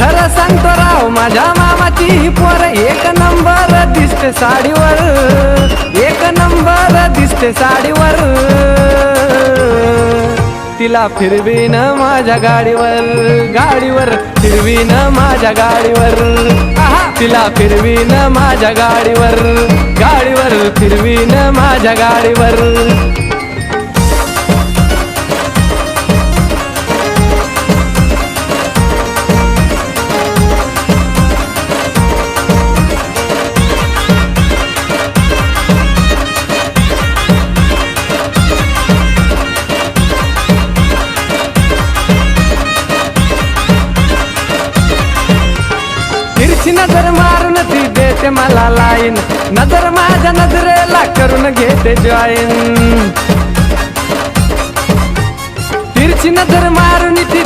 खरं सांगतो राव माझ्या मामाची ही पोर एक नंबर दिसते साडीवर, एक नंबर दिसते साडीवर. तिला फिरवीन माझ्या गाडीवर, गाडीवर फिरवीन माझ्या गाडीवर. आहा तिला फिरवीन माझ्या गाडीवर, गाडीवर फिरवीन माझ्या गाडीवर. तिरछी नजर मारून ती देते मला लाईन, नजर माझ्या नजरेला करून घेते जॉईन. तिरछी नजर मारून ती